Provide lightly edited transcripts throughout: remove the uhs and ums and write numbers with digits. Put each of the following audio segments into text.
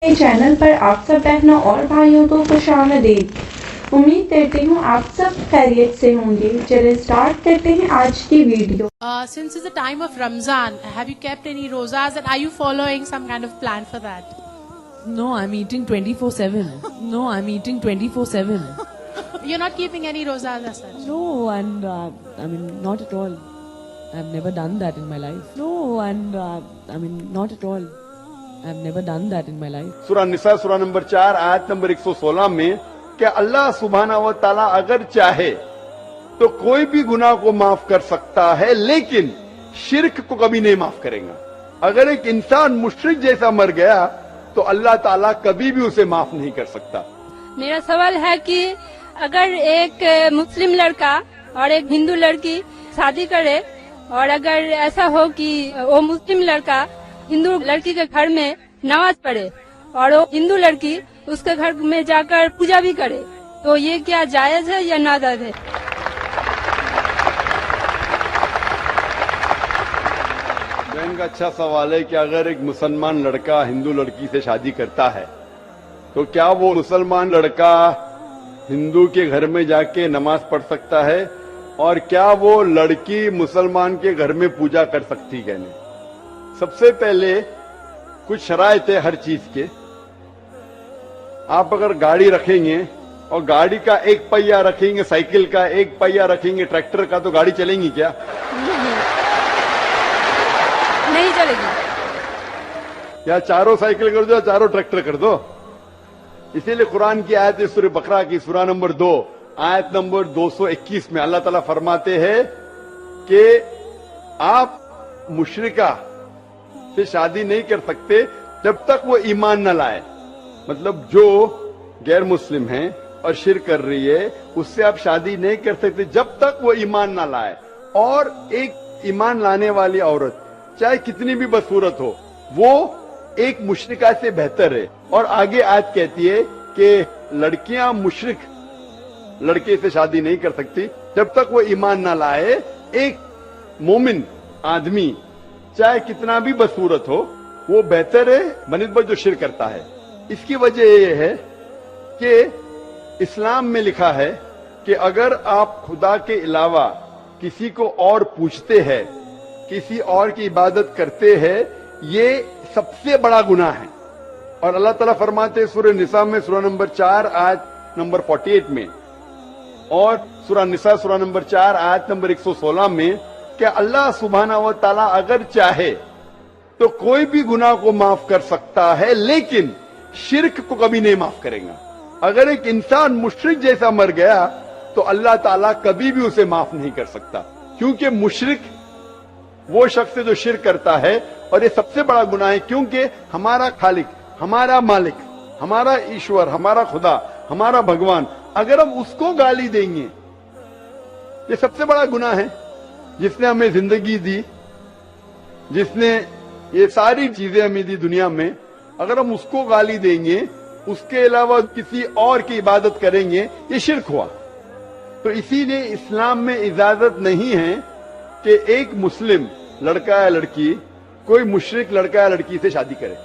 Channel पर आप सब बहनों और भाइयों को खुशामदीद। उम्मीद करती हूँ आप सब खैरियत से होंगे। चलिए स्टार्ट करते हैं आज की video. Since it's the time of Ramzan, have you kept any rozas and are you following some kind of plan for that? No, I'm eating 24/7. No, I'm eating 24/7. You're not keeping any rozas as such? No, and not at all. I've never done that in my life. No, and not at all. I've never done that in my life. सूरह निसा सूरह number 4 आयत number 116 में कि अल्लाह सुब्हाना व तआला अगर चाहे तो कोई भी गुनाह को माफ कर सकता है, लेकिन शिर्क को कभी नहीं माफ करेगा। अगर एक इंसान मुशरिक जैसा मर गया तो अल्लाह ताला कभी भी उसे माफ नहीं कर सकता। मेरा सवाल है कि अगर एक मुस्लिम लड़का और एक हिंदू लड़की शादी करे और अगर ऐसा हो कि वो मुस्लिम लड़का हिंदू लड़की के घर में नमाज पढ़े और वो हिंदू लड़की उसके घर में जाकर पूजा भी करे, तो ये क्या जायज है या नाजायज है? बहन का अच्छा सवाल है कि अगर एक मुसलमान लड़का हिंदू लड़की से शादी करता है तो क्या वो मुसलमान लड़का हिंदू के घर में जाके नमाज पढ़ सकता है, और क्या वो लड़की मुसलमान के घर में पूजा कर सकती है? नहीं। सबसे पहले कुछ शराइत है हर चीज के। आप अगर गाड़ी रखेंगे और गाड़ी का एक पहिया रखेंगे, साइकिल का एक पहिया रखेंगे, ट्रैक्टर का, तो गाड़ी चलेंगी क्या? नहीं चलेगी। या चारों साइकिल कर दो या चारों ट्रैक्टर कर दो। इसीलिए कुरान की आयत सूरह बकरा की सूरह नंबर 2 आयत नंबर 221 में अल्लाह ताला फरमाते हैं कि आप मुशरिका से शादी नहीं कर सकते जब तक वो ईमान न लाए। मतलब जो गैर मुस्लिम है और शिर्क कर रही है उससे आप शादी नहीं कर सकते जब तक वो ईमान न लाए। और एक ईमान लाने वाली औरत चाहे कितनी भी बदसूरत हो वो एक मुशरिका से बेहतर है। और आगे आयत कहती है कि लड़कियां मुशरिक लड़के से शादी नहीं कर सकती जब तक वो ईमान न लाए। एक मोमिन आदमी चाहे कितना भी बदसूरत हो वो बेहतर है बनिस्बत जो शिर्क करता है। इसकी वजह यह है कि इस्लाम में लिखा है कि अगर आप खुदा के अलावा किसी को और पूछते हैं, किसी और की इबादत करते हैं, ये सबसे बड़ा गुनाह है। और अल्लाह ताला फरमाते सूरह निसा में सूरह नंबर 4 आयत नंबर 48 में और सूरह निसा सूरह नंबर 4 आयत नंबर 116 में कि अल्लाह सुब्हाना व तआला अगर चाहे तो कोई भी गुनाह को माफ कर सकता है, लेकिन शिर्क को कभी नहीं माफ करेगा। अगर एक इंसान मुशरिक जैसा मर गया तो अल्लाह ताला कभी भी उसे माफ नहीं कर सकता, क्योंकि मुशरिक वो शख्स है जो शिर्क करता है। और ये सबसे बड़ा गुनाह है, क्योंकि हमारा खालिक, हमारा मालिक, हमारा ईश्वर, हमारा खुदा, हमारा भगवान, अगर हम उसको गाली देंगे, ये सबसे बड़ा गुनाह है। जिसने हमें जिंदगी दी, जिसने ये सारी चीजें हमें दी दुनिया में, अगर हम उसको गाली देंगे, उसके अलावा किसी और की इबादत करेंगे, ये शिर्क हुआ। तो इसीलिए इस्लाम में इजाजत नहीं है कि एक मुस्लिम लड़का या लड़की कोई मुशरिक लड़का या लड़की से शादी करे,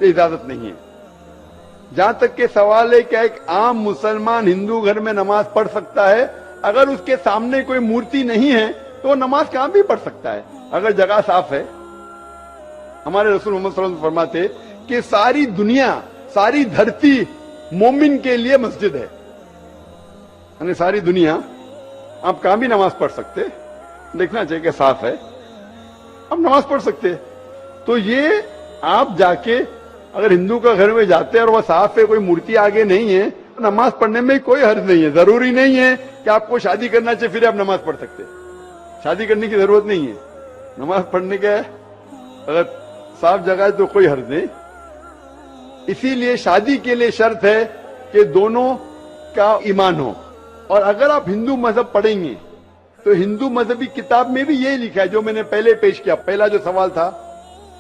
तो इजाजत नहीं है। जहां तक के सवाल है कि एक आम मुसलमान हिंदू घर में नमाज पढ़ सकता है, अगर उसके सामने कोई मूर्ति नहीं है तो वो नमाज कहां भी पढ़ सकता है अगर जगह साफ है। हमारे रसूल मोहम्मद सल्लल्लाहु अलैहि वसल्लम फरमाते कि सारी दुनिया, सारी धरती मोमिन के लिए मस्जिद है। यानी सारी दुनिया आप कहां भी नमाज पढ़ सकते, देखना चाहिए कि साफ है, आप नमाज पढ़ सकते। तो ये आप जाके अगर हिंदू का घर में जाते हैं और वह साफ है, कोई मूर्ति आगे नहीं है, तो नमाज पढ़ने में कोई हर्ज नहीं है। जरूरी नहीं है कि आपको शादी करना चाहिए फिर आप नमाज पढ़ सकते, शादी करने की जरूरत नहीं है। नमाज पढ़ने का अगर साफ जगह है तो कोई हर्ज नहीं। इसीलिए शादी के लिए शर्त है कि दोनों का ईमान हो। और अगर आप हिंदू मजहब पढ़ेंगे तो हिंदू मजहबी किताब में भी यही लिखा है जो मैंने पहले पेश किया। पहला जो सवाल था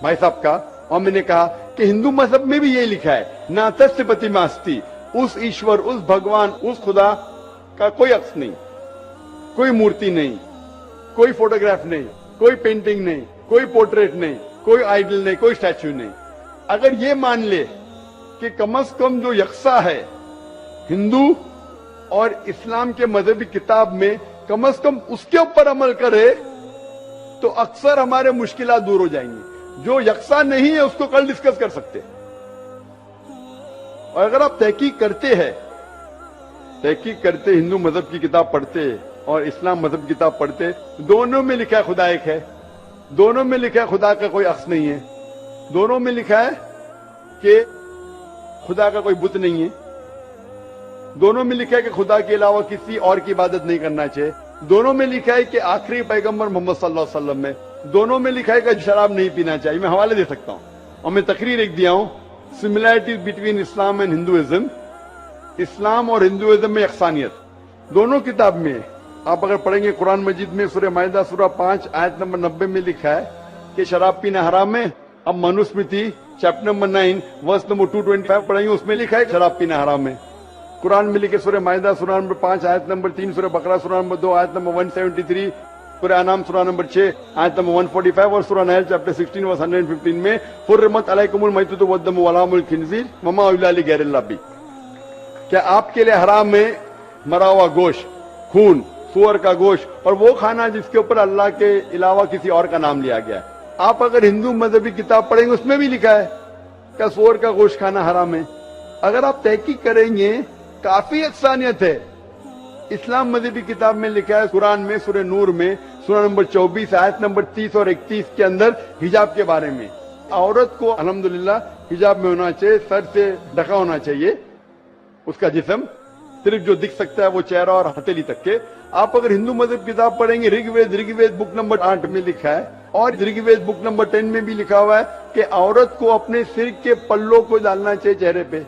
भाई साहब का, और मैंने कहा कि हिंदू मजहब में भी यही लिखा है, ना तस्य प्रतिमास्ति, उस ईश्वर, उस भगवान, उस खुदा का कोई अक्स नहीं, कोई मूर्ति नहीं, कोई फोटोग्राफ नहीं, कोई पेंटिंग नहीं, कोई पोर्ट्रेट नहीं, कोई आइडल नहीं, कोई स्टैच्यू नहीं। अगर ये मान ले कि कम अज कम जो यकसा है हिंदू और इस्लाम के मजहबी किताब में, कम अज कम उसके ऊपर अमल करे तो अक्सर हमारे मुश्किलात दूर हो जाएंगी। जो यकसा नहीं है उसको कल डिस्कस कर सकते हैं। और अगर आप तहकीक करते हिंदू मजहब की किताब पढ़ते और इस्लाम मजहब की किताब पढ़ते, दोनों में लिखा है खुदा एक है, दोनों में लिखा है खुदा का कोई अक्स नहीं है, दोनों में लिखा है कि खुदा का कोई बुत नहीं है, दोनों में लिखा है कि खुदा के अलावा किसी और की इबादत नहीं करना चाहिए, दोनों में लिखा है कि आखिरी पैगंबर मोहम्मद सल्लल्लाहु अलैहि वसल्लम में, दोनों में लिखा है कि शराब नहीं पीना चाहिए। मैं हवाले दे सकता हूं और मैं तकरीर एक दिया हूं, similarities between Islam and Hinduism, इस्लाम और हिंदुइज्म में यकसानियत दोनों किताब में है। आप अगर पढ़ेंगे कुरान मजीद में सूरह माइदा सूरह 5 आयत नंबर 90 में लिखा है कि शराब पीना हराम है। अब Manusmriti chapter number 9 verse number 225 पढ़ेंगे, उसमें लिखा है शराब पीना हराम है। कुरान में लिखे सूरह माइदा सूरह नंबर 5 आयत नंबर 3, सूरह बकरा सूरह नंबर 2 आयत नंबर 173, सूरह अनाम सूरह नंबर 6 आयत नंबर 145 और सूरह नहल चैप्टर 16 वर्स 115 में हुर्रिमत अलैकुमुल मैततु वद्दमु वलहमुल खिंजीर वमा उहिल्ला लिगैरिल्लाह बिह। क्या आपके लिए हराम है मरा हुआ गोश्त, खून, सुअर का गोश्त और वो खाना जिसके ऊपर अल्लाह के अलावा किसी और का नाम लिया गया है। आप अगर हिंदू मजहबी किताब पढ़ेंगे उसमें भी लिखा है क्या सुअर का गोश्त खाना हराम है। अगर आप तहकीक करेंगे काफी यकसानियत है। इस्लाम मजहबी किताब में लिखा है कुरान में सूरह नूर में सूरह नंबर 24 आयत नंबर 30 और 31 के अंदर हिजाब के बारे में, औरत को अल्हम्दुलिल्लाह हिजाब में होना चाहिए, सर से ढका होना चाहिए उसका जिस्म, सिर्फ जो दिख सकता है वो चेहरा और हथेली तक के। आप अगर हिंदू मजहब किताब पढ़ेंगे ऋग्वेद बुक नंबर 8 में लिखा है और ऋग्वेद बुक नंबर 10 में भी लिखा हुआ है कि औरत को अपने सिर के पल्लों को डालना चाहिए चेहरे पे।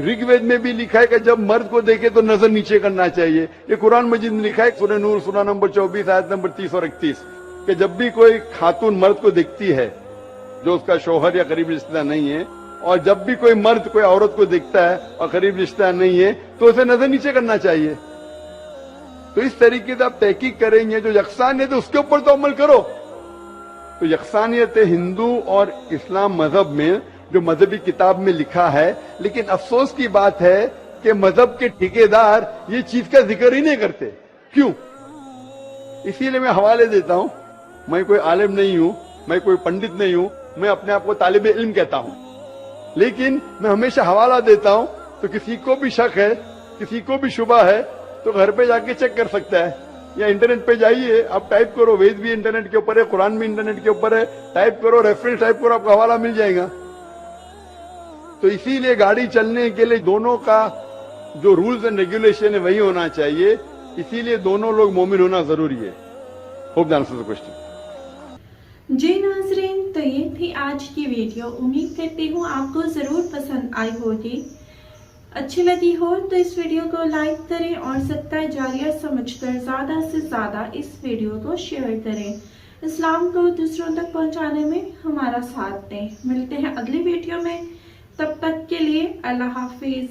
ऋग्वेद में भी लिखा है कि जब मर्द को देखे तो नजर नीचे करना चाहिए। ये कुरान मजीद में लिखा है सूरह नूर सूरह नंबर 24 आयत नंबर 30 और 31 कि जब भी कोई खातून मर्द को दिखती है जो उसका शौहर या करीबी रिश्तेदार नहीं है, और जब भी कोई मर्द कोई औरत को दिखता है और करीब रिश्तेदार नहीं है तो उसे नजर नीचे करना चाहिए। तो इस तरीके से आप तहकीक करेंगे, जो यकसानियत है उसके ऊपर तो अमल करो। तो यकसानियत है हिंदू और इस्लाम मजहब में जो मजहबी किताब में लिखा है, लेकिन अफसोस की बात है कि मजहब के ठेकेदार ये चीज का जिक्र ही नहीं करते। क्यों? इसीलिए मैं हवाले देता हूं। मैं कोई आलिम नहीं हूं, मैं कोई पंडित नहीं हूं, मैं अपने आप को तालिब इल्म कहता हूं, लेकिन मैं हमेशा हवाला देता हूं। तो किसी को भी शक है, किसी को भी शुबा है तो घर पे जाके चेक कर सकता है, या इंटरनेट पे जाइए, आप टाइप करो, वेद भी इंटरनेट के ऊपर है, कुरान भी इंटरनेट के ऊपर है, टाइप करो, रेफरेंस टाइप करो, आपको हवाला मिल जाएगा। तो इसीलिए गाड़ी चलने के लिए दोनों का जो रूल्स एंड रेगुलेशन है वही होना चाहिए, इसीलिए दोनों लोग मोमिन होना जरूरी है। Hope the answer the question. जी नाजरीन, तो ये थी आज की वीडियो। उम्मीद करती हूँ आपको जरूर पसंद आई होगी। अच्छी लगी हो तो इस वीडियो को लाइक करें और सदका जारिया समझकर ज्यादा से ज्यादा इस वीडियो को शेयर करें। इस्लाम को दूसरों तक पहुंचाने में हमारा साथ दें। मिलते हैं अगली वीडियो में, तब तक के लिए अल्लाह हाफिज।